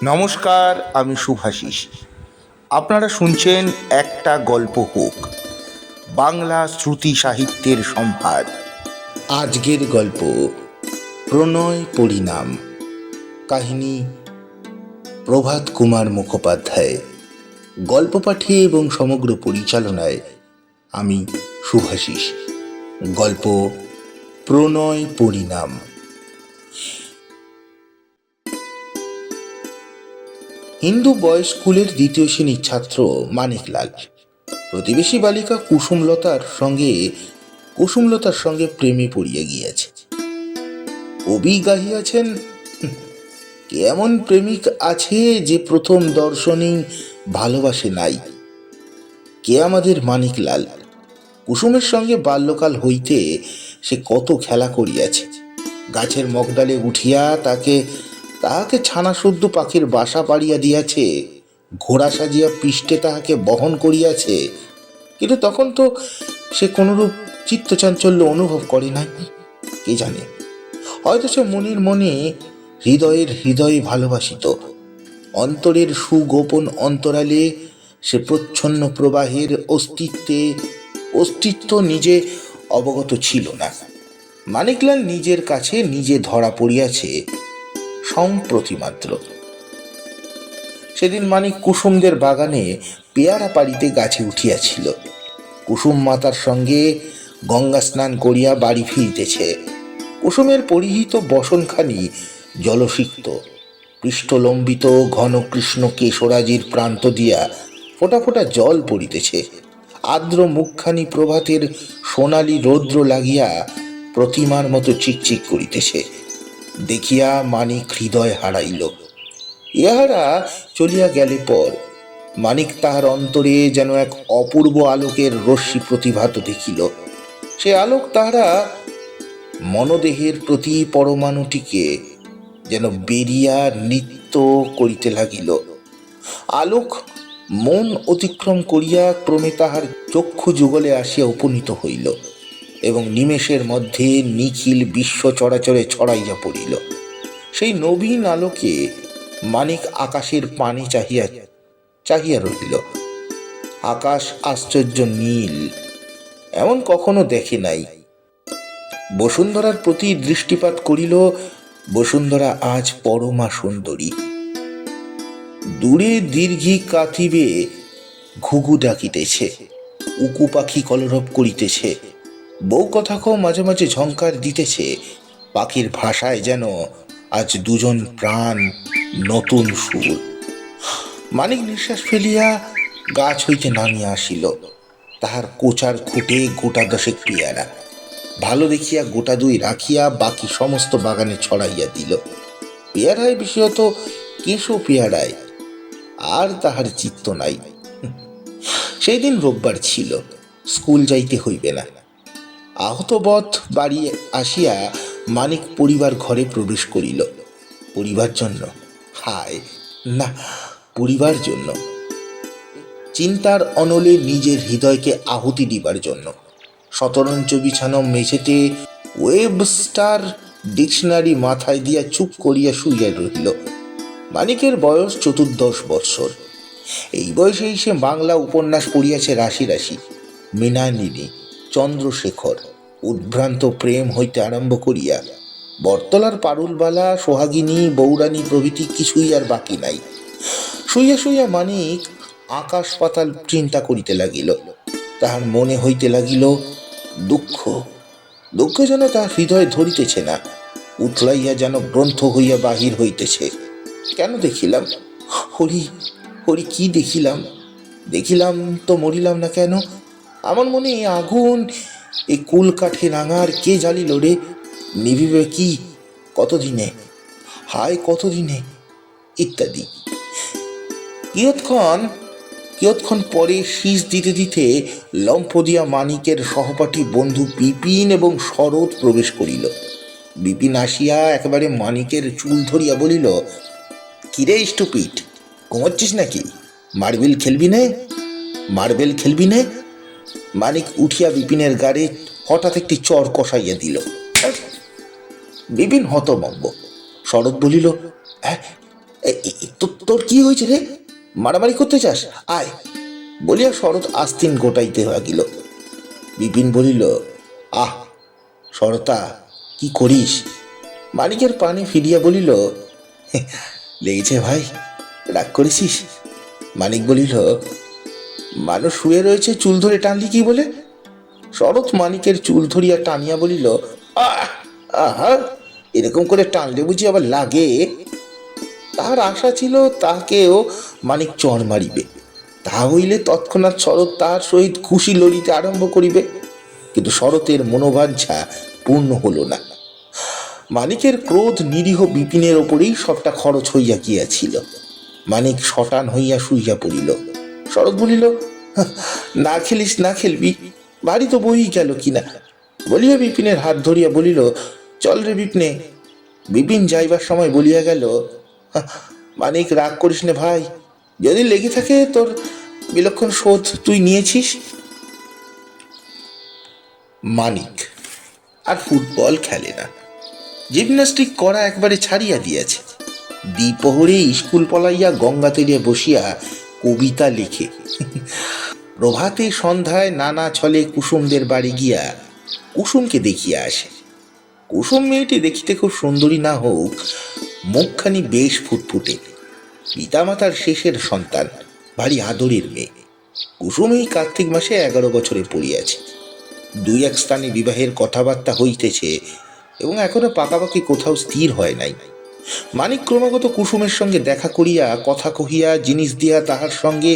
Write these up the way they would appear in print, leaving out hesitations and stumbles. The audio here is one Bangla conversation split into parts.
নমস্কার, আমি শুভাশিস। আপনারা শুনছেন একটা গল্প হোক, বাংলা শ্রুতি সাহিত্যের সম্ভার। আজকের গল্প প্রণয় পরিণাম। কাহিনী প্রভাত কুমার মুখোপাধ্যায়। গল্প পাঠে এবং সমগ্র পরিচালনায় আমি শুভাশিস। গল্প প্রণয় পরিণাম। হিন্দু বয়েজ স্কুলের দ্বিতীয় শ্রেণীর ছাত্র মানিকলাল প্রতিবেশী বালিকা কুসুমলতার সঙ্গে প্রেমে পড়িয়া গিয়াছে। কবি গাহিয়াছেন, কেমন প্রেমিক আছে যে প্রথম দর্শনেই ভালোবাসে নাই। কে আমাদের মানিকলাল? কুসুমের সঙ্গে বাল্যকাল হইতে সে কত খেলা করিয়াছে। গাছের মগডালে উঠিয়া তাহাকে ছানাশুদ্ধ পাখির বাসা পাড়িয়া দিয়াছে, ঘোড়া সাজিয়া পৃষ্ঠে তাহাকে বহন করিয়াছে। কিন্তু তখন তো সে কোনরূপ চিত্তচাঞ্চল্য অনুভব করে নাই। কে জানে, হয়তো সে মনের মনে হৃদয়ে ভালোবাসিত। অন্তরের সুগোপন অন্তরালে সে প্রচ্ছন্ন প্রবাহের অস্তিত্ব নিজে অবগত ছিল না। মানিকলাল নিজের কাছে নিজে ধরা পড়িয়াছে সম্প্রতি মাত্র। সেদিন মানিক কুসুমদের বাগানে পেয়ারা পাড়িতে গাছে উঠিয়াছিল। কুসুম মাতার সঙ্গে গঙ্গা স্নান করিয়া বাড়ি ফিরিতেছে। কুসুমের পরিহিত বসনখানি জলসিক্ত, পৃষ্ঠলম্বিত ঘন কৃষ্ণ কেশরাজির প্রান্ত দিয়া ফোঁটা ফোঁটা জল পড়িতেছে। আর্দ্র মুখখানি প্রভাতের সোনালি রৌদ্র লাগিয়া প্রতিমার মতো চিকচিক করিতেছে। দেখিয়া মানিক হৃদয় হারাইল। ইহারা চলিয়া গেলে পর মানিক তাহার অন্তরে যেন এক অপূর্ব আলোকের রশ্মি প্রতিভাত দেখিল। সে আলোক তাহারা মনদেহের প্রতি পরমাণুটিকে যেন বেরিয়া নৃত্য করিতে লাগিল। আলোক মন অতিক্রম করিয়া ক্রমে তাহার চক্ষু যুগলে আসিয়া উপনীত হইল এবং নিমেষের মধ্যে নিখিল বিশ্ব চরাচরে ছড়াইয়া পড়িল। সেই নবীন আলোকে মানিক আকাশের পানে চাহিয়া রহিল। আকাশ আশ্চর্য নীল, এমন কখনো দেখে নাই। বসুন্ধরার প্রতি দৃষ্টিপাত করিল। বসুন্ধরা আজ পরমা সুন্দরী। দূরে দীর্ঘি কাতিবে ঘুঘু ডাকিতেছে, উকু পাখি কলরব করিতেছে, বউ কথাকেও মাঝে মাঝে ঝংকার দিতেছে। পাখির ভাষায় যেন আজ দুজন প্রাণ, নতুন সুর। মানিক নিঃশ্বাস ফেলিয়া গাছ হইতে নামিয়া আসিল। তাহার কোচার খুঁটে গোটা দশেক পেয়ারা, ভালো দেখিয়া গোটা দুই রাখিয়া বাকি সমস্ত বাগানে ছড়াইয়া দিল। পেয়ারায় বিশেষত কেশো পেয়ারায় আর তাহার চিত্ত নাই। সেই দিন রোববার ছিল, স্কুল যাইতে হইবে না। আহতবৎ বাড়ি আসিয়া মানিক পরিবার ঘরে প্রবেশ করিল। পরিবার জন্য, হায় না, পরিবার জন্য। চিন্তার অনলে নিজের হৃদয়কে আহুতি দিবার জন্য। শতরঞ্চ বিছানো মেঝেতে ওয়েবস্টার ডিকশনারি মাথায় দিয়া চুপ করিয়া শুইয়া রহিল। মানিকের বয়স 14 বৎসর। এই বয়সেই সে বাংলা উপন্যাস পড়িয়াছে রাশি রাশি। মৃণালিনী, চন্দ্রশেখর, উদ্ভ্রান্ত প্রেম হইতে আরম্ভ করিয়া বটতলার পারুলবালা, সোহাগিনী, বৌরানী প্রভৃতি কিছুই আর বাকি নাই। শুইয়া শুইয়া মানিক আকাশ পাতাল চিন্তা করিতে লাগিল। তাহার মনে হইতে লাগিল দুঃখ যেন তাহার হৃদয়ে ধরিতেছে না, উতলাইয়া যেন গ্রন্থ হইয়া বাহির হইতেছে। কেন দেখিলাম? হরি হরি, কি দেখিলাম তো মরিলাম না কেন? আমার মনে আগুন এই কুল কাঠে রাঙার কে জ্বালিল রে? নিভিবে কি কতদিনে? হায় কতদিনে? ইত্যাদি। কিয়ৎক্ষণ পরে শীষ দিতে দিতে লম্ফ দিয়া মানিকের সহপাঠী বন্ধু বিপিন এবং শরৎ প্রবেশ করিল। বিপিন আসিয়া একেবারে মানিকের চুল ধরিয়া বলিল, কিরে স্টুপিড, ঘুমোচ্ছিস নাকি? মার্বেল খেলবি নে? মানিক উঠিয়া বিপিনের গাড়ি হঠাৎ একটি চর কষাইয়া দিল। বিপিন হতভম্ব। শরৎ বলিল, তোর কি হয়েছে রে? মারামারি করতে চাস? আয় বলিয়া শরৎ আস্তিন গোটাইতে লাগিল। বিপিন বলিল, আহ শরতা, কি করিস? মানিকের পানি ফিরিয়া বলিল, লেগেছে ভাই, রাগ করেছিস? মানিক বলিল, মানুষ শুয়ে রয়েছে, চুল ধরে টানলি কি বলে? শরৎ মানিকের চুল ধরিয়া টানিয়া বলিল, আহ আহা, এরকম করে টানলে বুঝি আবার লাগে? তাহার আশা ছিল তাহাকেও মানিক চড় মারিবে, তাহা হইলে তৎক্ষণাৎ শরৎ তাহার সহিত খুশি লড়িতে আরম্ভ করিবে। কিন্তু শরতের মনোবাঞ্ছা পূর্ণ হল না। মানিকের ক্রোধ নিরীহ বিপিনের ওপরেই সবটা খরচ হইয়া গিয়াছিল। মানিক শটান হইয়া শুইয়া পড়িল। শরৎ বলিল, না খেলিস, না খেলবি, বাড়ি তো বই গেল কিনা বলিয়া বিপিনের হাত ধরিয়া বলিল, চল রে বিপিনে। বিপিন যাইবার সময় বলিয়া গেল, মানিক রাগ করিস নে ভাই, যদি লেগে থাকে তোর বিলক্ষণ শোধ তুই নিয়েছিস। মানিক আর ফুটবল খেলে না, জিমন্যাস্টিক করা একবারে ছাড়িয়া দিয়াছে। দ্বিপ্রহরে স্কুল পলাইয়া গঙ্গা তীরে বসিয়া কবিতা লিখে। প্রভাতে সন্ধ্যায় নানা ছলে কুসুমদের বাড়ি গিয়া কুসুমকে দেখিয়া আসে। কুসুম মেয়েটি দেখিতে খুব সুন্দরী না হোক, মুখখানি বেশ ফুটফুটে, পিতামাতার শেষের সন্তান, ভারী আদরের মেয়ে। কুসুম এই কার্তিক মাসে 11 বছরে পড়িয়াছে। 2-1 স্থানে বিবাহের কথাবার্তা হইতেছে এবং এখনো পাকাপাকি কোথাও স্থির হয় নাই। মানিক ক্রমাগত কুসুমের সঙ্গে দেখা করিয়া, কথা কহিয়া, জিনিস দিয়া তাহার সঙ্গে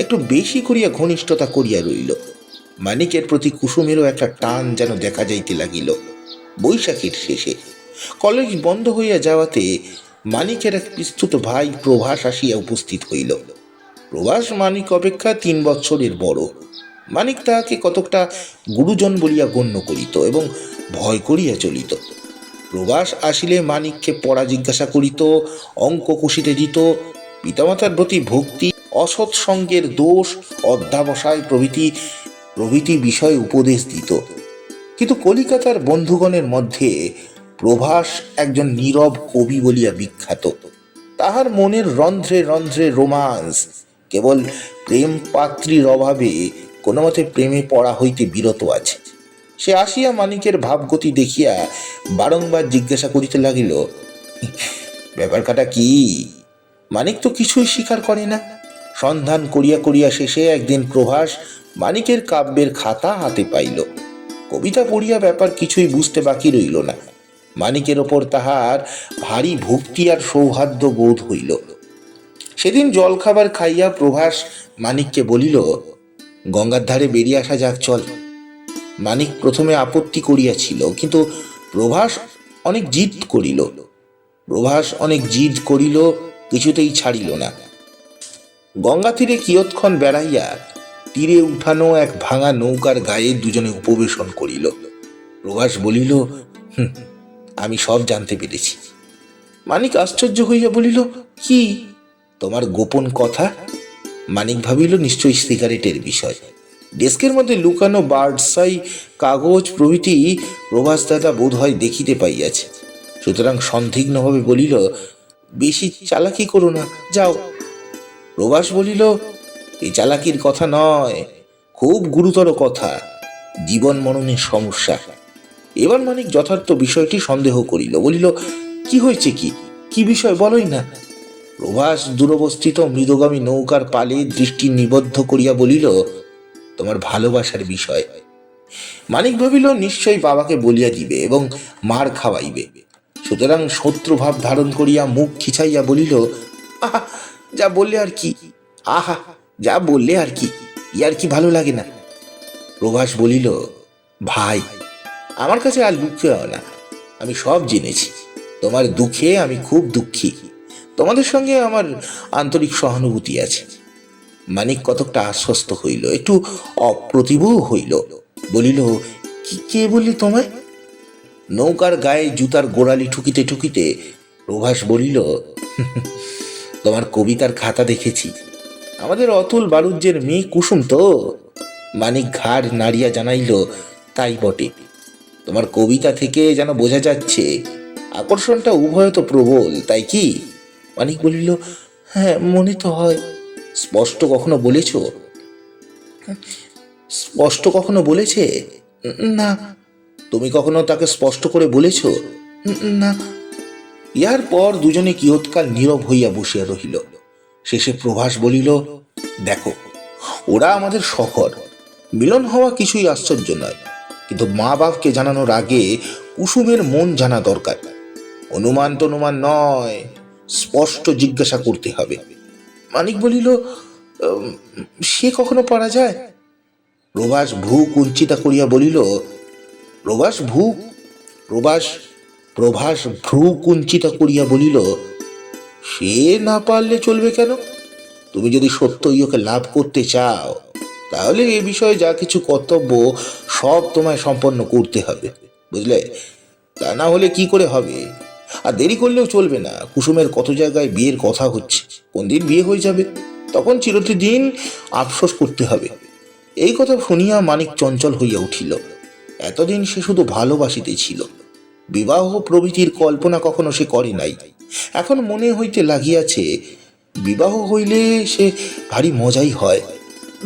একটু বেশি করিয়া ঘনিষ্ঠতা করিয়া রইল। মানিকের প্রতি কুসুমেরও একটা টান যেন দেখা যাইতে লাগিল। বৈশাখের শেষে কলেজ বন্ধ হইয়া যাওয়াতে মানিকের এক বিস্তুত ভাই প্রভাস আসিয়া উপস্থিত হইল। প্রভাস মানিক অপেক্ষা 3 বৎসরের বড়। মানিক তাহাকে কতকটা গুরুজন বলিয়া গণ্য করিত এবং ভয় করিয়া চলিত। প্রভাস আসিলে মানিককে পড়া জিজ্ঞাসা করিত, অঙ্ক কষিতে দিত, পিতামাতার প্রতি ভক্তি, অসৎ সঙ্গের দোষ, অধ্যাবসায় প্রভৃতি বিষয়ে উপদেশ দিত। কিন্তু কলিকাতার বন্ধুগণের মধ্যে প্রভাস একজন নীরব কবি বলিয়া বিখ্যাত। তাহার মনের রন্ধ্রে রন্ধ্রে রোমান্স, কেবল প্রেম পাত্রীর অভাবে কোনো মতে প্রেমে পড়া হইতে বিরত আছে। সে আসিয়া মানিকের ভাবগতি দেখিয়া বারংবার জিজ্ঞাসা করিতে লাগিল, ব্যাপার কাটা কি? মানিক তো কিছুই স্বীকার করে না। সন্ধান করিয়া করিয়া শেষে একদিন প্রভাস মানিকের কাব্যের খাতা হাতে পাইল। কবিতা পড়িয়া ব্যাপার কিছুই বুঝতে বাকি রইল না। মানিকের ওপর তাহার ভারী ভক্তি আর সৌহার্দ্য বোধ হইল। সেদিন জলখাবার খাইয়া প্রভাস মানিককে বলিল, গঙ্গার ধারে বেরিয়ে আসা যাক, চল। মানিক প্রথমে আপত্তি করিয়াছিল, কিন্তু প্রভাস অনেক জিদ করিল, কিছুতেই ছাড়িল না। গঙ্গা তীরে কিয়ৎক্ষণ বেড়াইয়া তীরে উঠানো এক ভাঙা নৌকার গায়ে দুজনে উপবেশন করিল। প্রভাস বলিল, আমি সব জানতে পেরেছি। মানিক আশ্চর্য হইয়া বলিল, কি? তোমার গোপন কথা? মানিক ভাবিল নিশ্চয়ই সিগারেটের বিষয়। ডেস্কের মধ্যে লুকানো বার্ডসাই কাগজ প্রভৃতি প্রভাস দাদা বোধ হয় দেখিতে পাইয়াছে, সুতরাং সন্দিগ্ধভাবে বলিল, বেশি চালাকি করো না, যাও। প্রভাস বলিল, এই চালাকির কথা নয়, খুব গুরুতর কথা, জীবন মরণের সমস্যা। এবার মানিক যথার্থ বিষয়টি সন্দেহ করিল, বলিল, কি হয়েছে, কি বিষয় বলোই না। প্রভাস দূরবস্থিত মৃদগামী নৌকার পালে দৃষ্টি নিবদ্ধ করিয়া বলিল, তোমার ভালোবাসার বিষয়। মানিক ভাবিল নিশ্চয়ই বাবাকে বলিয়া দিবে এবং মার খাওয়াইবে, সুতরাং শত্রুভাব ধারণ করিয়া মুখ খিচাইয়া বলিল, আহা, যা বললে আর কি, আহা, যা বললে আর কি, ইয়ার কি ভালো লাগে না। প্রভাস বলিল, ভাই, আমার কাছে আর লুকিও না, আমি সব জেনেছি। তোমার দুঃখে আমি খুব দুঃখী, তোমাদের সঙ্গে আমার আন্তরিক সহানুভূতি আছে। মানিক কতকটা আশ্বস্ত হইল, একটু অপ্রতিভও হইল, বলিল, কে বললি তোমায়? নৌকার গায়ে জুতার গোড়ালি ঠুকিতে ঠুকিতে প্রভাস বলিল, তোমার কবিতার খাতা দেখেছি, আমাদের অতুল বাড়ুজ্যের মেয়ে কুসুম তো। মানিক ঘাড় নাড়িয়া জানাইল, তাই বটে। তোমার কবিতা থেকে যেন বোঝা যাচ্ছে আকর্ষণটা উভয়ত প্রবল, তাই কি? মানিক বলিল, হ্যাঁ মনে তো হয়। স্পষ্ট কখনো বলেছ? স্পষ্ট কখনো বলেছে? না। তুমি কখনো তাকে স্পষ্ট করে বলেছ? না। ইহার পর দুজনে কিয়ৎকাল নীরব হইয়া বসিয়া রহিল। শেষে প্রভাস বলিল, দেখো, ওরা আমাদের শহর, মিলন হওয়া কিছুই আশ্চর্য নয়, কিন্তু মা বাপকে জানানোর আগে কুসুমের মন জানা দরকার। অনুমান টনুমান নয়, স্পষ্ট জিজ্ঞাসা করতে হবে। মানিক বলিল, "উম, সে কখনো পারা যায়?" প্রভাস ভ্রু কুঞ্চিতা করিয়া বলিল, প্রভাস ভ্রু প্রভাস প্রভাস ভ্রু কুঞ্চিতা করিয়া বলিল, সে না পারলে চলবে কেন? তুমি যদি সত্যই ওকে লাভ করতে চাও, তাহলে এ বিষয়ে যা কিছু কর্তব্য সব তোমায় সম্পন্ন করতে হবে, বুঝলে? তা না হলে কি করে হবে? আর দেরি করলেও চলবে না। কুসুমের কত জায়গায় বিয়ের কথা হচ্ছে, কোন দিন বিয়ে হয়ে যাবে, তখন চিরদিন আফসোস করতে হবে। এই কথা শুনিয়া মানিক চঞ্চল হইয়া উঠিল। এতদিন সে শুধু ভালোবাসিতেছিল, বিবাহ প্রভৃতির কল্পনা কখনো সে করে নাই। এখন মনে হইতে লাগিয়াছে, বিবাহ হইলে সে ভারী মজাই হয়।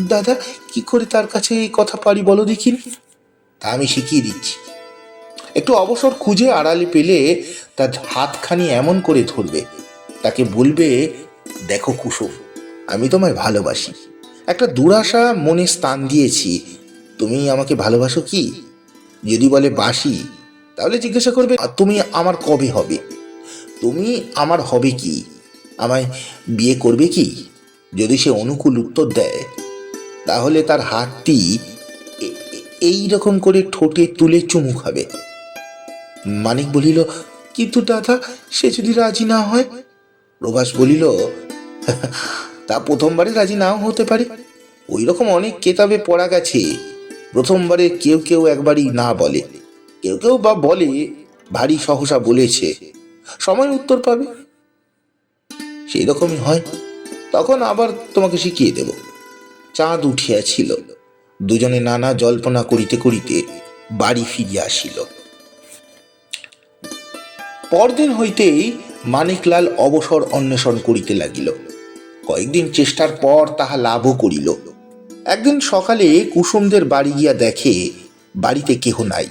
দাদা, কি করে তার কাছে এই কথা পারি বলো দেখি? তা আমি শিখিয়ে দিচ্ছি। একটু অবসর খুঁজে আড়ালে পেলে তার হাতখানি এমন করে ধরবে, তাকে বলবে, দেখো কুসুম, আমি তোমায় ভালোবাসি, একটা দুরাশা মনে স্থান দিয়েছি, তুমি আমাকে ভালোবাসো কি? যদি বলে বাসি, তাহলে জিজ্ঞাসা করবে, তুমি আমার কবে হবে? তুমি আমার হবে কি? আমায় বিয়ে করবে কি? যদি সে অনুকূল উত্তর দেয়, তাহলে তার হাতটি এই রকম করে ঠোঁটে তুলে চুমু খাবে। মানিক বলিল, কিন্তু দাদা, সে যদি রাজি না হয়? প্রভাস বলিল, তা প্রথমবারে রাজি নাও হতে পারে। ওই রকম অনেক কেতাবে পড়া গেছে, প্রথমবারে কেউ কেউ একবারই না বলে, কেউ কেউ বা বলে ভারী সহসা বলেছে, সময় উত্তর পাবে। সেই রকমই হয়, তখন আবার তোমাকে শিখিয়ে দেব। চাঁদ উঠিয়াছিল। দুজনে নানা জল্পনা করিতে করিতে বাড়ি ফিরিয়া আসিল। পরদিন হইতেই মানিকলাল অবসর অন্বেষণ করিতে লাগিল। কয়েকদিন চেষ্টার পর তাহা লাভও করিল। একদিন সকালে কুসুমদের বাড়ি গিয়া দেখে বাড়িতে কেহ নাই।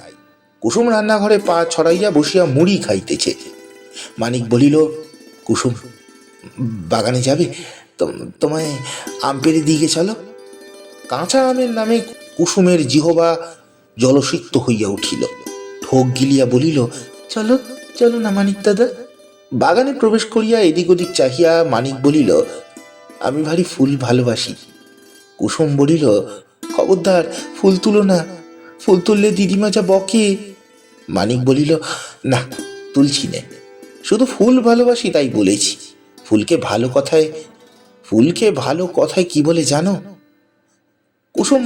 কুসুম রান্নাঘরে পা ছড়াইয়া বসিয়া মুড়ি খাইতেছে। মানিক বলিল, কুসুম, বাগানে যাবে? তোমায় আম পেড়ে দিকে চলো। কাঁচা আমের নামে কুসুমের জিহবা জলসিক্ত হইয়া উঠিল। ঢোক গিলিয়া বলিল, চলো চলো না মানিক দাদা। বাগানে প্রবেশ করিয়া এদিক ওদিক চাহিয়া মানিক বলিল, আমি ভারী ফুল ভালোবাসি। কুসুম বলিল, খবরদার ফুল তুলো না, ফুল তুললে দিদিমা যা বকে। মানিক বলিল, না, তুলছি নে, শুধু ফুল ভালোবাসি তাই বলেছি। ফুলকে ভালো কথায় কি বলে জানো? কুসুম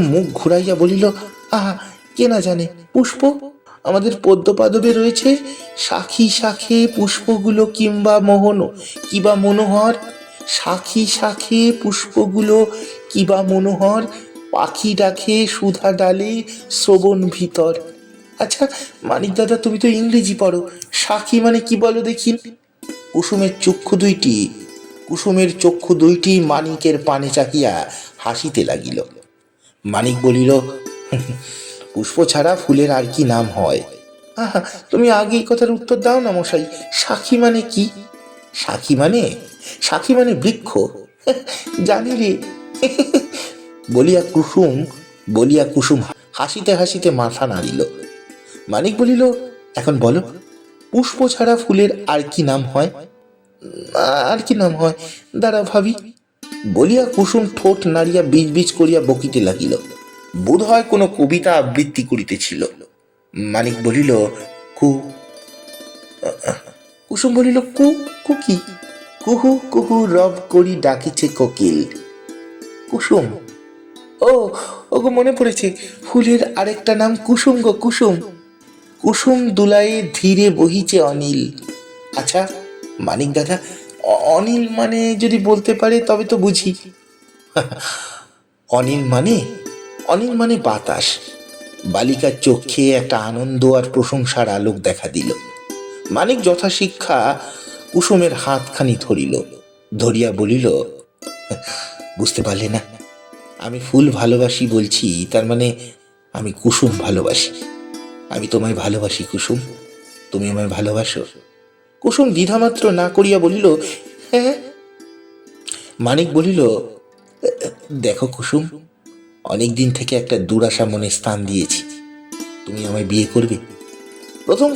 মুখ ঘুরাইয়া বলিল, আহা, কে না জানে, পুষ্প। আমাদের পদ্মপাদবে রয়েছে, শাখী শাখে পুষ্পগুলো কিবা মনোহর, শাখী শাখে পুষ্পগুলো কিবা মনোহর, পাখি ডাকে সুধা ডালে শ্রবণ ভিতর। আচ্ছা মানিক দাদা, তুমি তো ইংরেজি পড়ো, শাখী মানে কি বলো দেখি? কুসুমের চক্ষু দুইটি মানিকের পানে চাকিয়া হাসিতে লাগিল। মানিক বলিল, পুষ্প ছাড়া ফুলের আর কি নাম হয়? আহা, তুমি আগে এই কথার উত্তর দাও না মশাই, শাখী মানে কি? শাখী মানে বৃক্ষ। জানি রে। বলিয়া কুসুম হাসিতে হাসিতে মাথা নাড়িল। মানিক বলিল, এখন বলো, পুষ্প ছাড়া ফুলের আর কি নাম হয়? আর কি নাম হয়, দাঁড়া ভাবি। বলিয়া কুসুম ঠোঁট নাড়িয়া বিজ বিজ করিয়া বকিতে লাগিল। বোধ হয় কোনো কবিতা আবৃত্তি করিতেছিল। মানিক বলিল, কু। কুসুম বলিল, কু কু কি? কুহু কুহু রব করি ডাকিছে কোকিল। কুসুম, ও ওগো, মনে পড়েছে, ফুলের আরেকটা নাম কুসুম গো, কুসুম। কুসুম দুলায়ে ধীরে বহিছে অনিল। আচ্ছা মানিক দাদা, অনিল মানে যদি বলতে পারে তবে তো বুঝি। অনিল মানে বাতাস। বালিকার চোখে একটা আনন্দ আর প্রশংসার আলোক দেখা দিল। মানিক যথাশিক্ষা কুসুমের হাতখানি ধরিল, ধরিয়া বলিল, বুঝতে পারলে না? আমি ফুল ভালোবাসি বলছি, তার মানে আমি কুসুম ভালোবাসি। আমি তোমায় ভালোবাসি কুসুম, তুমি আমায় ভালোবাসো? কুসুম দ্বিধামাত্র না করিয়া বলিল, হ্যাঁ। মানিক বলিল, দেখো কুসুম, অনেক দিন থেকে একটা দুরাশা মনে স্থান দিয়েছি, তুমি আমায় বিয়ে করবে? প্রথম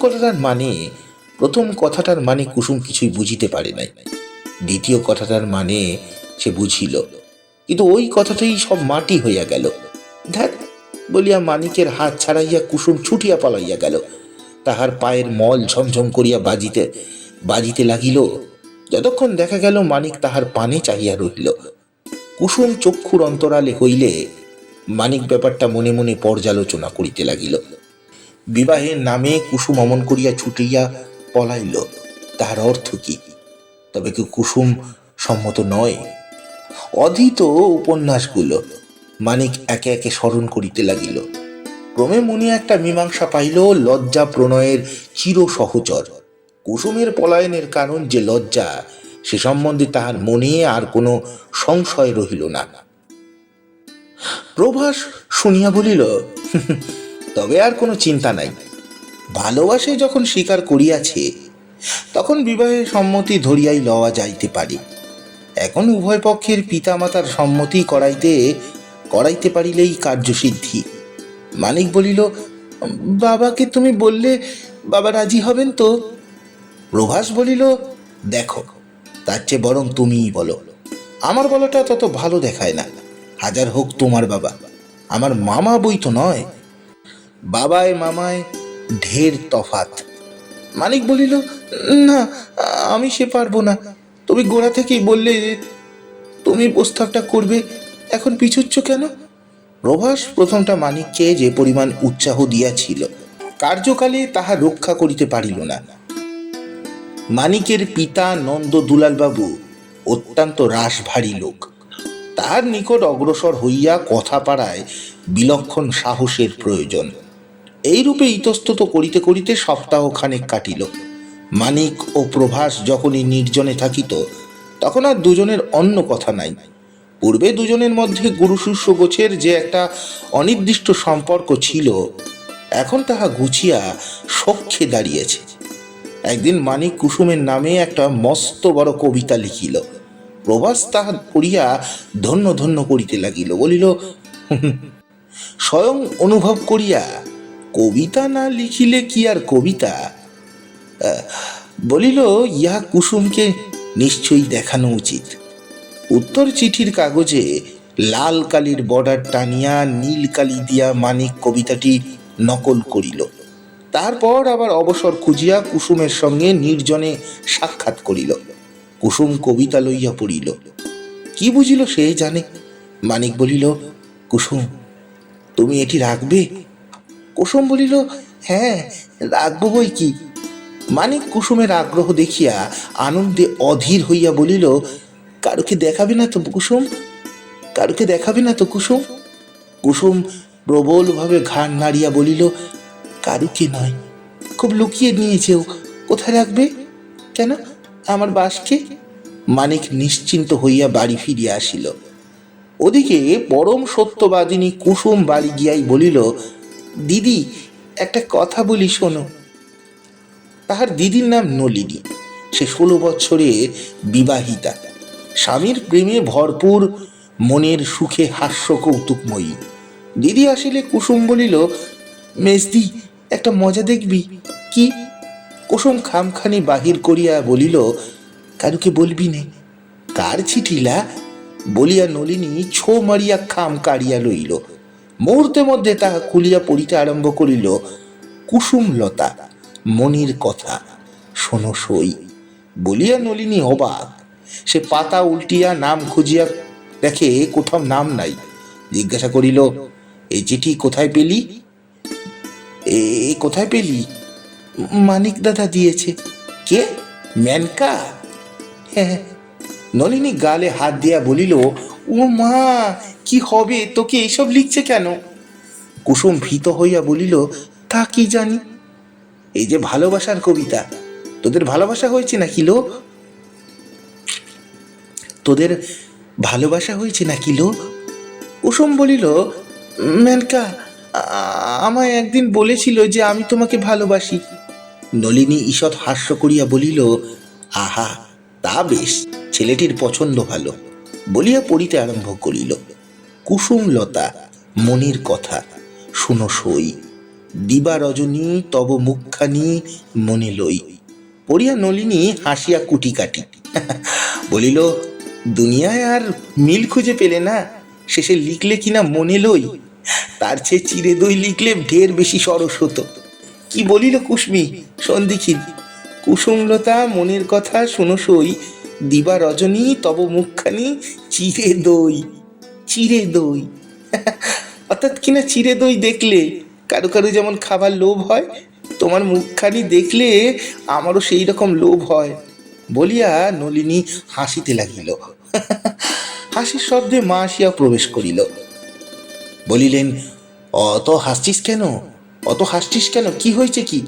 কথাটার মানে কুসুম কিছুই বুঝিতে পারে নাই। দ্বিতীয় কথাটার মানে সে বুঝিল, কিন্তু ওই কথাটাই সব মাটি হইয়া গেল। ধ্যাৎ বলিয়া মানিকের হাত ছাড়াইয়া কুসুম ছুটিয়া পালাইয়া গেল। তাহার পায়ের মল ঝমঝম করিয়া বাজিতে লাগিল। যতক্ষণ দেখা গেল মানিক তাহার পানে চাহিয়া রহিল। কুসুম চক্ষুর অন্তরালে হইলে মানিক ব্যাপারটা মনে মনে পর্যালোচনা করিতে লাগিল। বিবাহের নামে কুসুম অমন করিয়া ছুটিয়া পলাইল, তাহার অর্থ কি? তবে কি কুসুম সম্মত নয়? অধীত উপন্যাসগুলো মানিক একে একে স্মরণ করিতে লাগিল। ক্রমে মনে একটা মীমাংসা পাইল, লজ্জা প্রণয়ের চির সহচর। কুসুমের পলায়নের কারণ যে লজ্জা, সে সম্বন্ধে তাহার মনে আর কোনো সংশয় রহিল না। প্রভাস শুনিয়া বলিল, তবে আর কোনো চিন্তা নাই। ভালোবাসে যখন স্বীকার করিয়াছে, তখন বিবাহে সম্মতি ধরিয়াই লওয়া যাইতে পারে। এখন উভয় পক্ষের পিতামাতার সম্মতি করাইতে পারিলেই কার্যসিদ্ধি। মানিক বলিল, বাবাকে তুমি বললে বাবা রাজি হবেন তো? প্রভাস বলিল, দেখো, তার চেয়ে বরং তুমিই বলো। আমার বলাটা তত ভালো দেখায় না। হাজার হোক তোমার বাবা, আমার মামা বই তো নয়। বাবায় মামায় ঢের তফাত। মানিক বলিল, না, আমি সে পারবো না। তুমি গোড়া থেকেই বললে তুমি প্রস্তাবটা করবে, এখন পিছুচ্ছ কেন? প্রভাস প্রথমটা মানিককে যে পরিমাণ উৎসাহ দিয়াছিল, কার্যকালে তাহা রক্ষা করিতে পারিল না। মানিকের পিতা নন্দ দুলালবাবু অত্যন্ত রাশভারী লোক। তাহার নিকট অগ্রসর হইয়া কথা পাড়ায় বিলক্ষণ সাহসের প্রয়োজন। এইরূপে ইতস্তত করিতে করিতে সপ্তাহখানেক কাটিল। মানিক ও প্রভাস যখনই নির্জনে থাকিত, তখন আর দুজনের অন্য কথা নাই। পূর্বে দুজনের মধ্যে গুরু শিষ্য গোছের যে একটা অনির্দিষ্ট সম্পর্ক ছিল, এখন তাহা ঘুচিয়া সখ্যে দাঁড়িয়েছে। একদিন মানিক কুসুমের নামে একটা মস্ত বড় কবিতা লিখিল। প্রভাস তাহা পড়িয়া ধন্য ধন্য করিতে লাগিল, বলিল, স্বয়ং অনুভব করিয়া কবিতা না লিখিলে কি আর কবিতা? বলিল, ইহা কুসুমকে নিশ্চয়ই দেখানো উচিত। উত্তর চিঠির কাগজে লাল কালির বর্ডার টানিয়া নীল কালি দিয়া মানিক কবিতাটি নকল করিল। তারপর আবার অবসর খুঁজিয়া কুসুমের সঙ্গে নির্জনে সাক্ষাৎ করিল। কুসুম কবিতা লইয়া পড়িল। কি বুঝিল সে জানে। মানিক বলিল, কুসুম, তুমি এটি রাখবে? কুসুম বলিল, হ্যাঁ, রাখবো বই কি। মানিক কুসুমের আগ্রহ দেখিয়া আনন্দে অধীর হইয়া বলিল, কারুকে দেখাবে না তো কুসুম? কারুকে দেখাবে না তো কুসুম? কুসুম প্রবলভাবে ঘাড় নাড়িয়া বলিল, কারুকে নয়, খুব লুকিয়ে নিয়েছে ও। কোথায় রাখবে? কেন, আমার বাসকে? মানিক নিশ্চিন্ত হইয়া বাড়ি ফিরিয়া আসিল। ওদিকে পরম সত্যবাদিনী কুসুম বাড়ি গিয়াই বলিল, দিদি, একটা কথা বলি শোনো। তাহার দিদির নাম নলিনী। সে 16 বৎসরের বিবাহিতা, স্বামীর প্রেমে ভরপুর, মনের সুখে হাস্য কৌতুকময়ী। দিদি আসিলে কুসুম বলিল, মেজদি, একটা মজা দেখবি? কি? কুসুম খামখানি বাহির করিয়া বলিল, কারুকে বলবি নে। কার চিঠিলা? বলিয়া নলিনী ছো মারিয়া খাম কাড়িয়া লইল। মুহূর্তের মধ্যে তাহা খুলিয়া পড়িতে আরম্ভ করিল। কুসুমলতা, মনির কথা, শোনো সই। বলিয়া নলিনী অবাক। সে পাতা উল্টিয়া নাম খুঁজিয়া দেখে কোথাও নাম নাই। জিজ্ঞাসা করিল, এই চিঠি কোথায় পেলি? কোথায় পেলি? মানিক দাদা দিয়েছে। কে? মেনকা? হ্যাঁ। নলিনী গালে হাত দিয়া বলিল, ও মা, কি হবে, তোকে এইসব লিখছে কেন? কুসুম ভীত হইয়া বলিল, তা কি জানি। এই যে ভালোবাসার কবিতা, তোদের ভালোবাসা হয়েছে নাকি লো? তোদের ভালোবাসা হয়েছে নাকি লো? কুসুম বলিল, মেনকা আমায় একদিন বলেছিল যে আমি তোমাকে ভালোবাসি। নলিনী ঈষৎ হাস্য করিয়া বলিল, আহা, তা বেশ, ছেলেটির পছন্দ ভালো, বলিয়া পড়িতে আরম্ভ করিল। কুসুমলতা মনির কথা শুনো সই, দিবা রজনী তব মুখখানি মনে লই। পড়িয়া নলিনী হাসিয়া কুটি কাটি বলিল, দুনিয়ায় আর মিল খুঁজে পেলে না, শেষে লিখলে কিনা মনে লই, তার চেয়ে চিড়ে দই লিখলে ঢের বেশি সরস হতো। কি বলিল কুসমি, শোন দেখি। কুসুমলতা মনের কথা শুনো সই, দিবা রজনী তব মুখখানি চিড়ে দই। চিড়ে দই অর্থাৎ কিনা চিড়ে দই দেখলে কারো কারো যেমন খাবার লোভ হয়, তোমার মুখখানি দেখলে আমারও সেই রকম লোভ হয়, বলিয়া নলিনী হাসিতে লাগিল। হাসির শব্দে মা আসিয়া প্রবেশ করিল। বলিলেন, অত হাসছিস কেন, অত হাসছিস কেন, কি হয়েছে কি?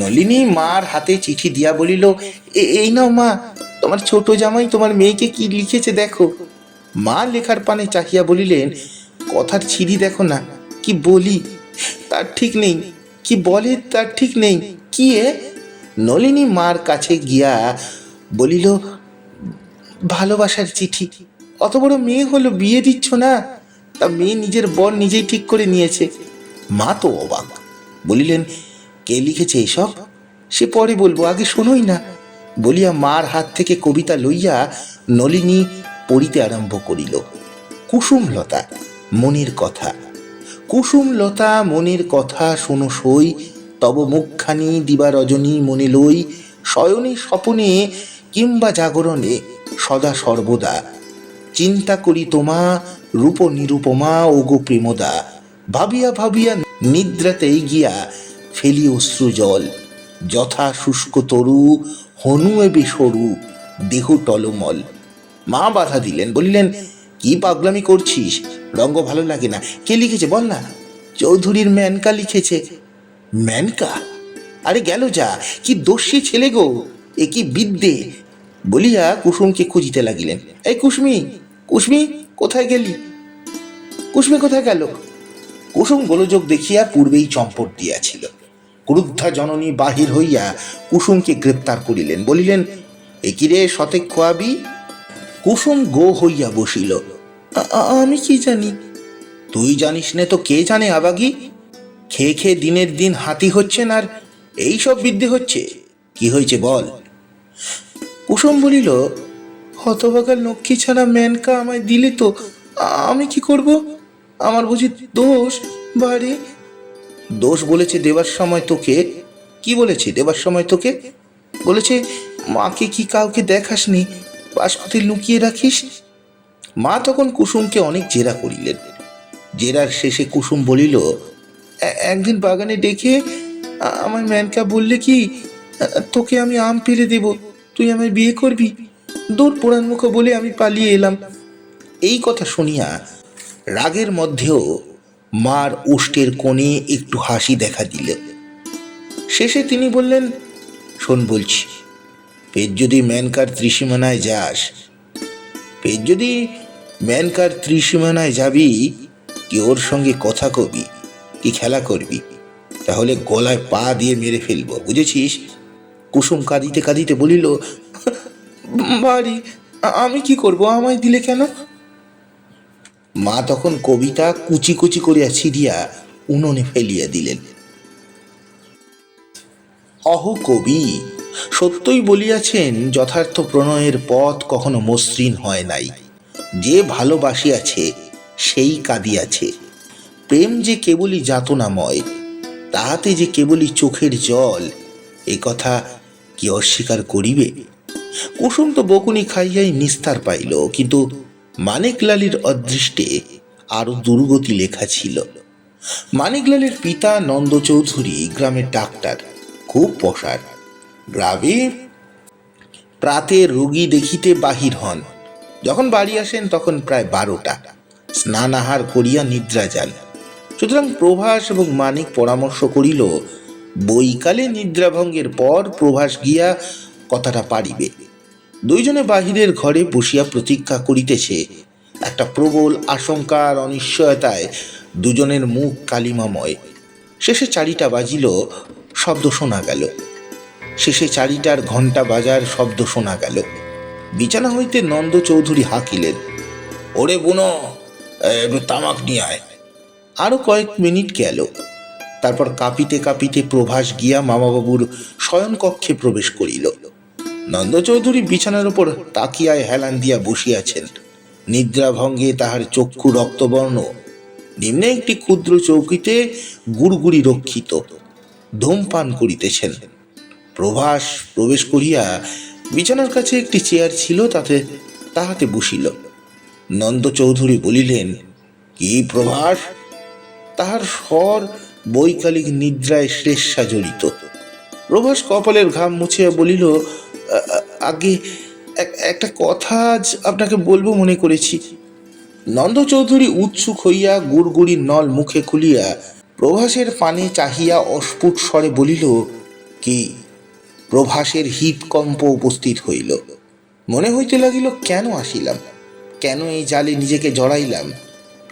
নলিনী মার হাতে চিঠি দিয়া বলিল, এই নাও মা, তোমার ছোট জামাই তোমার মেয়েকে কি লিখেছে দেখো। মা লেখার পানে চাহিয়া বলিলেন, কথার ছিরি দেখো না, কি বলি তার ঠিক নেই, কি বলে তার ঠিক নেই, কি এ? নলিনী মার কাছে গিয়া বলিল, ভালোবাসার চিঠি। অত বড় মেয়ে হলো, বিয়ে দিচ্ছ না? তা মেয়ে নিজের বর নিজেই ঠিক করে নিয়েছে। মা তো অবাক, বলিলেন, কে লিখেছে এসব? সে পরে বলবো, আগে শোনোই না, বলিয়া মার হাত থেকে কবিতা লইয়া নলিনী পড়িতে আরম্ভ করিল। কুসুমলতা মনের কথা। কুসুমলতা মনের কথা শোনো সই, তব মুখখানি দিবা রজনী মনে লই। শয়নে স্বপনে কিংবা জাগরণে সদা সর্বদা চিন্তা করি তোমা, রূপ নিরূপমা ওগো প্রেমদা। ভাবিয়া ভাবিয়া নিদ্রাতেই গিয়া ফেলি অশ্রু জল, যথা শুষ্ক তরু হনু এবে সরু দেহ টলমল। মা বাধা দিলেন, বলিলেন, কি পাগলামি করছিস, রঙ্গ ভালো লাগে না। কে লিখেছে বল না? চৌধুরীর মেনকা লিখেছে। মেনকা? আরে গেল যা, কি দস্যি ছেলে গো, এ কি বিদ্যে, বলিয়া কুসুমকে খুঁজিতে লাগিলেন। এই কুসমি, কুসমি কোথায় গেলি? কুসমি কোথায় গেল? কুসুম গোলযোগ দেখিয়া পূর্বেই চম্পট দিয়াছিল। ক্রুদ্ধা জননী বাহির হইয়া কুসুমকে গ্রেপ্তার করিলেন, বলিলেন, একিরে সতেক খোয়াবি? কুসুম গো হইয়া বসিল। আমি কি জানি? তুই জানিস নে তো কে জানে আবাগি? খেয়ে খেয়ে দিনের দিন হাতি হচ্ছেন আর এই সব বিদ্যে হচ্ছে। কি হয়েছে বল? কুসুম বলিল, হতভাগার লক্ষ্মী ছাড়া মেনকা আমায় দিলে তো আমি কি করব? আমার বুঝি দোষ? বাড়ি দোষ বলেছে দেবার সময় তোকে? কি বলেছে দেবার সময় তোকে? বলেছে মাকে কি কাউকে দেখাসনি, বাসকতে লুকিয়ে রাখিস। মা তখন কুসুমকে অনেক জেরা করিলেন। জেরার শেষে কুসুম বলিল, একদিন বাগানে ডেকে আমার মেনকা বললে কি, তোকে আমি আম পেড়ে দেব, তুই আমায় বিয়ে করবি। দূর পোড়ান মুখ বলে আমি পালিয়ে এলাম। এই কথা শুনিয়া রাগের মধ্যেও মার ওষ্ঠের কোণে একটু হাসি দেখা দিল। শেষে তিনি বললেন, শোন বলছি, ফের যদি মেনকার ত্রিসীমানায় যাস, ফের যদি মেনকার ত্রিসীমানায় যাবি, কি ওর সঙ্গে কথা কবি, কি খেলা করবি, তাহলে গলায় পা দিয়ে মেরে ফেলবো, বুঝেছিস? কুসুম কাঁদিতে কাঁদিতে বলিল, বাড়ি আমি কি করব, আমায় দিলে কেন? মা তখন কবিতা কুচি কুচি করিয়া ছিঁড়িয়া উনুনে ফেলিয়া দিলেন। অহ কবি সত্যই বলিয়াছেন, যথার্থ প্রণয়ের পথ কখনো মসৃণ হয় নাই। যে ভালোবাসিয়াছে সেই কাঁদিয়াছে। প্রেম যে কেবলই যাতনাময়, তাহাতে যে কেবলই চোখের জল, এ কথা কি অস্বীকার করিবে? কুসুম তো বকুনি খাইয়াই নিস্তার পাইল, কিন্তু মানিকলালের অদৃষ্টে আরো দুর্গতি লেখা ছিল। মানিকলালের পিতা নন্দ চৌধুরী গ্রামের ডাক্তার, খুব পসার। গ্রামে প্রাতে রোগী দেখিতে বাহির হন। যখন বাড়ি আসেন তখন প্রায় 12টা। স্নানাহার করিয়া নিদ্রা যান। সুতরাং প্রভাস এবং মানিক পরামর্শ করিল, বৈকালে নিদ্রাভঙ্গের পর প্রভাস গিয়া কথাটা পারিবে। দুইজনে বাহিরের ঘরে বসিয়া প্রতীক্ষা করিতেছে। একটা প্রবল আশঙ্কা আর অনিশ্চয়তায় দুজনের মুখ কালিমাময়। শেষে 4টা বাজিল, শব্দ শোনা গেল। শেষে 4টার ঘণ্টা বাজার শব্দ শোনা গেল। বিছানা হইতে নন্দ চৌধুরী হাঁকিলেন, ওরে বুনো, একটু তামাক নিয়ে আয়। আরো কয়েক মিনিট গেল। তারপর কাঁপিতে কাঁপিতে প্রভাস গিয়া মামাবাবুর শয়নকক্ষে প্রবেশ করিল। নন্দ চৌধুরী বিছানার উপর তাকিয়ায় হেলান দিয়া বসিয়াছেন। নিদ্রাভঙ্গে তাহার চক্ষু রক্তবর্ণ। নিম্নে একটি ক্ষুদ্র চৌকিতে গুড়গুড়ি রক্ষিত, ধূমপান করিতেছেন। প্রভাস প্রবেশ করিয়া বিছানার কাছে একটি চেয়ার ছিল, তাহাতে বসিল। নন্দ চৌধুরী বলিলেন, কি প্রভাস? তাহার স্বর বৈকালিক নিদ্রায় শ্লেষা জড়িত। প্রভাস কপালের ঘাম মুছিয়া বলিল, আগে একটা কথা আজ আপনাকে বলবো মনে করেছি। নন্দ চৌধুরী উৎসুক হইয়া গুড়গুড়ির নল মুখে খুলিয়া প্রভাসের পানে চাহিয়া অস্ফুট স্বরে বলিল, কি? প্রভাসের হৃৎকম্প উপস্থিত হইল। মনে হইতে লাগিল, কেন আসিলাম, কেন এই জালে নিজেকে জড়াইলাম?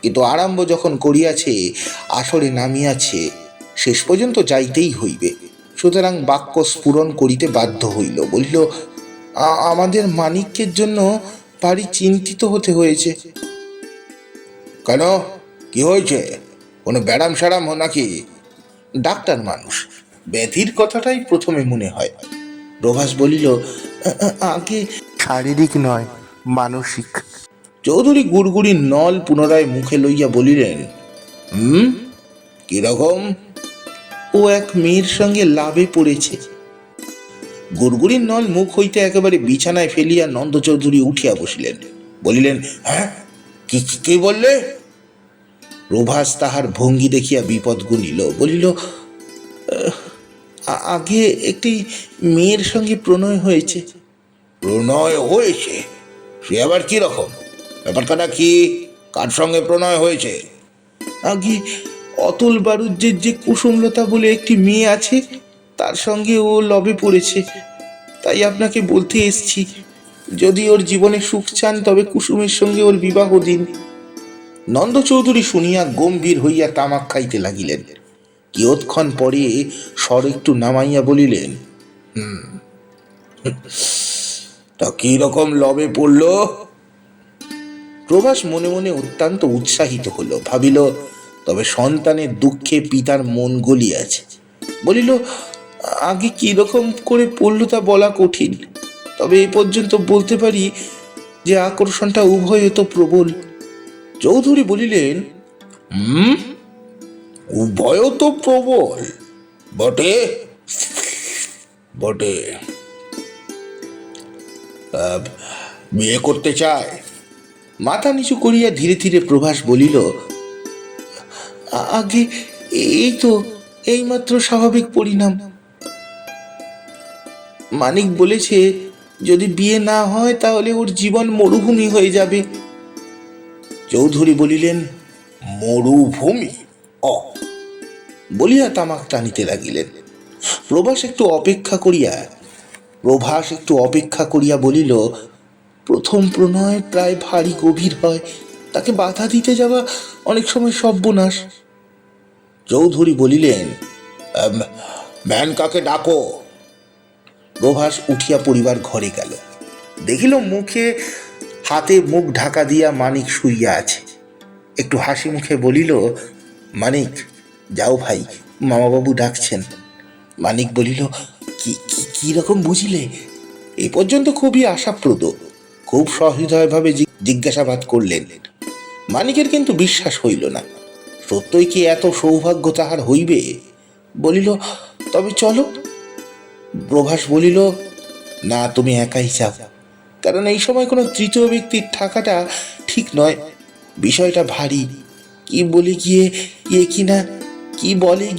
কিন্তু আরম্ভ যখন করিয়াছে, আসরে নামিয়াছে, শেষ পর্যন্ত যাইতেই হইবে। সুতরাং বাক্য স্ফুরণ করিতে বাধ্য হইল। বলিল, আমাদের মানিক্যের জন্য ভারী চিন্তিত হতে হয়েছে। কেন, কি হয়েছে? কোনো ব্যারাম স্যারাম নাকি? ডাক্তার মানুষ, ব্যাধির কথাটাই প্রথমে মনে হয়। প্রভাস বলিল, আগে শারীরিক নয়, মানসিক। চৌধুরী গুড়গুড়ির নল পুনরায় মুখে লইয়া বলিলেন, কিরকম? ও এক মেয়ের সঙ্গে লাভে পড়েছে। গুড়গুড়ির নল মুখ হইতে একেবারে বিছানায় ফেলিয়া নন্দ চৌধুরী উঠিয়া বসিলেন। বলিলেন, হ্যাঁ, কি বললে? প্রভাস তাহার ভঙ্গি দেখিয়া বিপদ গুনিল। বলিল, আগে একটি মেয়ের সঙ্গে প্রণয় হয়েছে। প্রণয় হয়েছে? সে আবার কি রকম? ব্যাপারটা কি? কার সঙ্গে প্রণয় হয়েছে? আগে অতুল বারুজ্যের যে কুসুমলতা বলে একটি মেয়ে আছে, তার সঙ্গে ও লবে পড়েছে। তাই আপনাকে বলতে এসছি, যদি ওর জীবনে সুখ চান তবে কুসুমের সঙ্গে ওর বিবাহ দিন। নন্দ চৌধুরী শুনিয়া গম্ভীর হইয়া তামাক খাইতে লাগিলেন। কিয়ৎক্ষণ পরে স্বর একটু নামাইয়া বলিলেন, তা কি রকম লবে পড়ল? প্রভাস মনে মনে অত্যন্ত উৎসাহিত হল। ভাবিল, তবে সন্তানের দুঃখে পিতার মন গলিয়াছে। বলিল, আগে কি রকম করে পড়ল তা বলা কঠিন, তবে এই পর্যন্ত বলতে পারি যে আকর্ষণটা উভয় তো প্রবল। চৌধুরী বলিলেন, উভয় তো প্রবল বটে বটে। বিয়ে করতে চায়? মাথা নিচু করিয়া ধীরে ধীরে প্রভাস বলিল, আগে এই তো এইমাত্র স্বাভাবিক পরিণাম। মানিক বলেছে, যদি বিয়ে না হয় তাহলে ওর জীবন মরুভূমি হয়ে যাবে। চৌধুরী বলিলেন, মরুভূমি? বলিয়া তামাক টানিতে লাগিলেন। প্রভাস একটু অপেক্ষা করিয়া বলিল, প্রথম প্রণয় প্রায় ভারী গভীর হয়, তাকে বাধা দিতে যাওয়া অনেক সময় সর্বনাশ। চৌধুরী বলিলেন, ম্যান কাকে ডাকো। প্রভাস উঠিয়া পরিবার ঘরে গেল। দেখিল মুখে হাতে মুখ ঢাকা দিয়া মানিক শুইয়া আছে। একটু হাসি মুখে বলিল, মানিক, যাও ভাই, মামাবাবু ডাকছেন। মানিক বলিল, কি রকম বুঝিলে? এই পর্যন্ত খুবই আশাপ্রদ। খুব সহৃদয়ভাবে জিজ্ঞাসাবাদ করলেন। মানিকের কিন্তু বিশ্বাস হইল না। সত্যই কি এত সৌভাগ্য তাহার হইবে? বলিল, তবে চলো। প্রভাস বলিল, না, তুমি একাই যাও, কারণ এই সময় কোনো তৃতীয় ব্যক্তির থাকাটা ঠিক নয়। বিষয়টা ভারী। কি বলে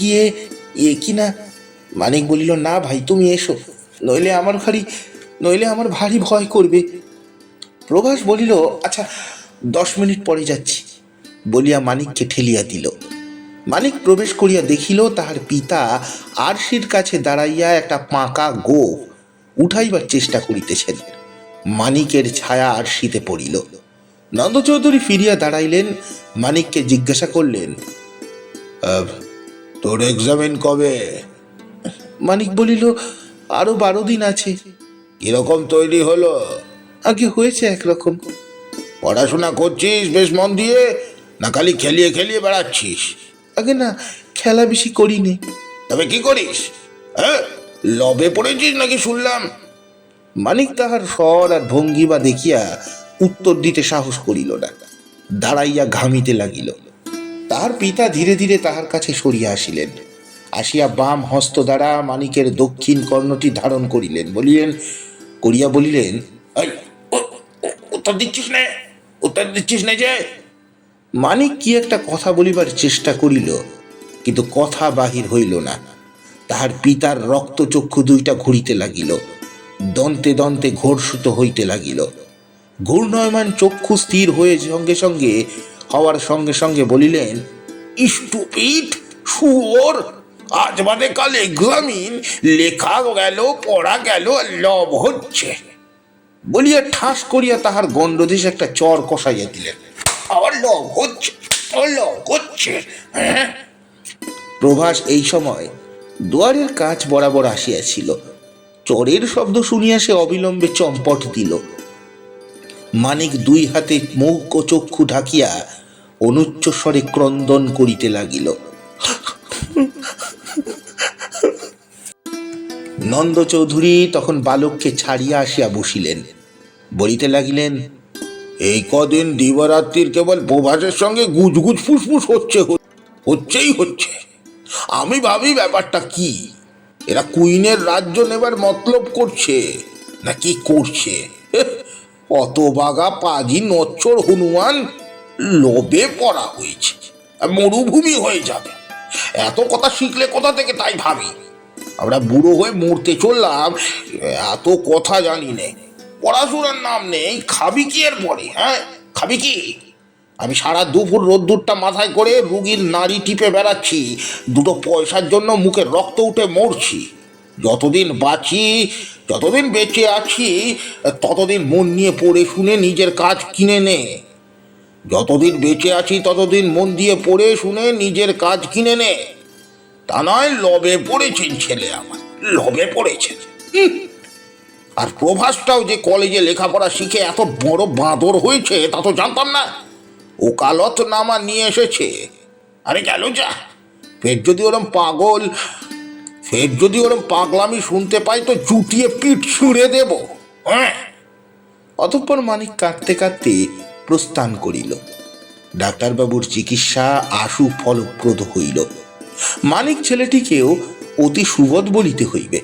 গিয়ে কিনা। মানিক বলিল, না ভাই, তুমি এসো, নইলে আমার ভারী ভয় করবে। প্রভাস বলিল, আচ্ছা, 10 মিনিট পরে যাচ্ছি, বলিয়া মানিককে ঠেলিয়া দিল। মানিক প্রবেশ করিয়া দেখিল তাহার পিতা আরশির কাছে দাঁড়াইয়া একটা পাকা গোঁফ উঠাইবার চেষ্টা করিতেছেন। মানিকের ছায়া আরশিতে পড়িল। নন্দ চৌধুরী ফিরিয়া দাঁড়াইলেন, মানিককে জিজ্ঞাসা করলেন, তোর এক্সামিন কবে? মানিক বলিল, আরো 12 দিন আছে। কিরকম তৈরি হলো? আগে হয়েছে একরকম। পড়াশোনা করছিস বেশ মন দিয়ে, না খালি খেলিয়ে খেলিয়ে বেড়াচ্ছিস? আগে না, খেলা বেশি করিনি। তবে কি করিস? হ্যাঁ, লবে পড়েছিস নাকি শুনলাম? মানিক তাহার স্বর আর ভঙ্গিমা দেখিয়া উত্তর দিতে সাহস করিল না, দাঁড়াইয়া ঘামিতে লাগিল। তাহার পিতা ধীরে ধীরে তাহার কাছে সরিয়া আসিলেন। আসিয়া বাম হস্ত দ্বারা মানিকের দক্ষিণ কর্ণটি ধারণ করিলেন, বলিলেন, উত্তর দিচ্ছিস না, উত্তর দিচ্ছিস না যে? মানিক কি একটা কথা বলিবার চেষ্টা করিল, কিন্তু কথা বাহির হইল না। তাহার পিতার রক্তচক্ষু দুইটা ঘুরিতে লাগিল, দন্তে দন্তে ঘোরসুত হইতে লাগিল। ঘূর্ণয়মান চক্ষু স্থির হয়ে হওয়ার সঙ্গে সঙ্গে বলিলেন, স্টুপিড শুয়োর, আজ বাদে কাল এক্সামিন, লেখা গেল, পড়া গেল, লব হচ্ছে। বলিয়া ঠাস করিয়া তাহার গণ্ডদেশ একটা চর কষাইয়া দিলেন। আবার লব হচ্ছে, লব হচ্ছে। হ্যাঁ। প্রভাস এই সময় দুয়ারের কাছ বরাবর আসিয়াছিল। চরের শব্দ শুনিয়া সে অবিলম্বে চম্পট দিল। মানিক দুই হাতে মুখ ও চক্ষু ঢাকিয়া অনুচ্চ স্বরে ক্রন্দন করিতে লাগিল। নন্দ চৌধুরী তখন বালককে ছাড়িয়া আসিয়া বসিলেন, বলিতে লাগিলেন, এই কদিন দিবারাত্রির কেবল প্রভাসের সঙ্গে গুজগুজ ফুসফুস হচ্ছেই হচ্ছে। আমি ভাবি ব্যাপারটা কি, এরা কুইনের রাজ্য নেবার মতলব করছে না কি করছে? অত বাগা পাজি নচ্চর হনুমান লোভে পড়া হয়েছে, মরুভূমি হয়ে যাবে। এত কথা শিখলে কোথা থেকে, তাই ভাবি। আমরা বুড়ো হয়ে মরতে চললাম, এত কথা জানি নে, পড়াশোনার নাম নেই। খাবি কি এর পরে? হ্যাঁ, খাবি কি? আমি সারা দুপুর রোদ্দুরটা মাথায় করে রুগীর নাড়ি টিপে বেড়াচ্ছি, দুটো পয়সার জন্য মুখে রক্ত উঠে মরছি। যতদিন বাঁচি, যতদিন বেঁচে আছি, ততদিন মন নিয়ে পড়ে শুনে নিজের কাজ কিনে নে। যতদিন বেঁচে আছি ততদিন মন দিয়ে পড়ে শুনে নিজের কাজ কিনে নে। তা নয় লবে পড়েছেন ছেলে আমার, লবে পড়েছেন। আর প্রভাসটাও যে কলেজে লেখাপড়া শিখে এত বড় বাঁদর হয়েছে তা তো জানতাম না। ওকালত নামা নিয়ে এসেছে। আরে গেল যা, ফের যদি ওরম পাগলামি শুনতে পাই তো জুটিয়ে পিঠ ছুঁড়ে দেব। হ্যাঁ। অতঃপর মানিক কাঁদতে কাঁদতে প্রস্থান করিল। ডাক্তারবাবুর চিকিৎসা আশু ফলপ্রদ হইল। মানিক ছেলেটিকেও অতি সুবোধ বলিতে হইবে।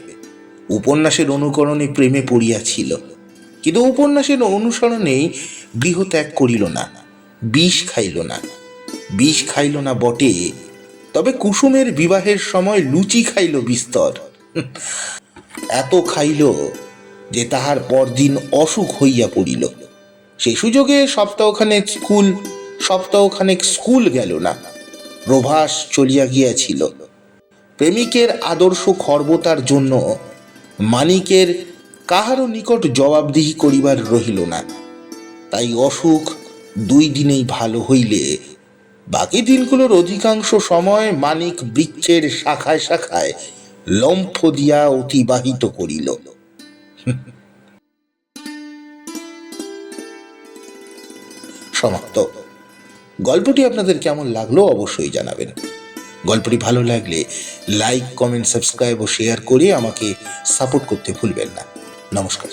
উপন্যাসের অনুকরণে প্রেমে পড়িয়াছিল, কিন্তু উপন্যাসের অনুসরণেই গৃহত্যাগ করিল না, বিষ খাইল না বটে, তবে কুসুমের বিবাহের সময় লুচি খাইল বিস্তর। এত খাইল যে তাহার পরদিন অসুখ হইয়া পড়িল। সে সুযোগে সপ্তাহখানেক স্কুল গেল না। প্রভাস চলিয়া গিয়াছিল। প্রেমিকের আদর্শ খর্বতার জন্য মানিকের কাহারও নিকট জবাবদিহি করিবার রহিল না। তাই অসুখ 2 দিনেই ভালো হইলে বাকি দিনগুলোর অধিকাংশ সময় মানিক বৃক্ষের শাখায় শাখায় লম্ফ দিয়া অতিবাহিত করিল। সমাপ্ত। গল্পটি আপনাদের কেমন লাগলো অবশ্যই জানাবেন। গল্পটি ভালো লাগলে লাইক, কমেন্ট, সাবস্ক্রাইব ও শেয়ার করে আমাকে সাপোর্ট করতে ভুলবেন না। নমস্কার।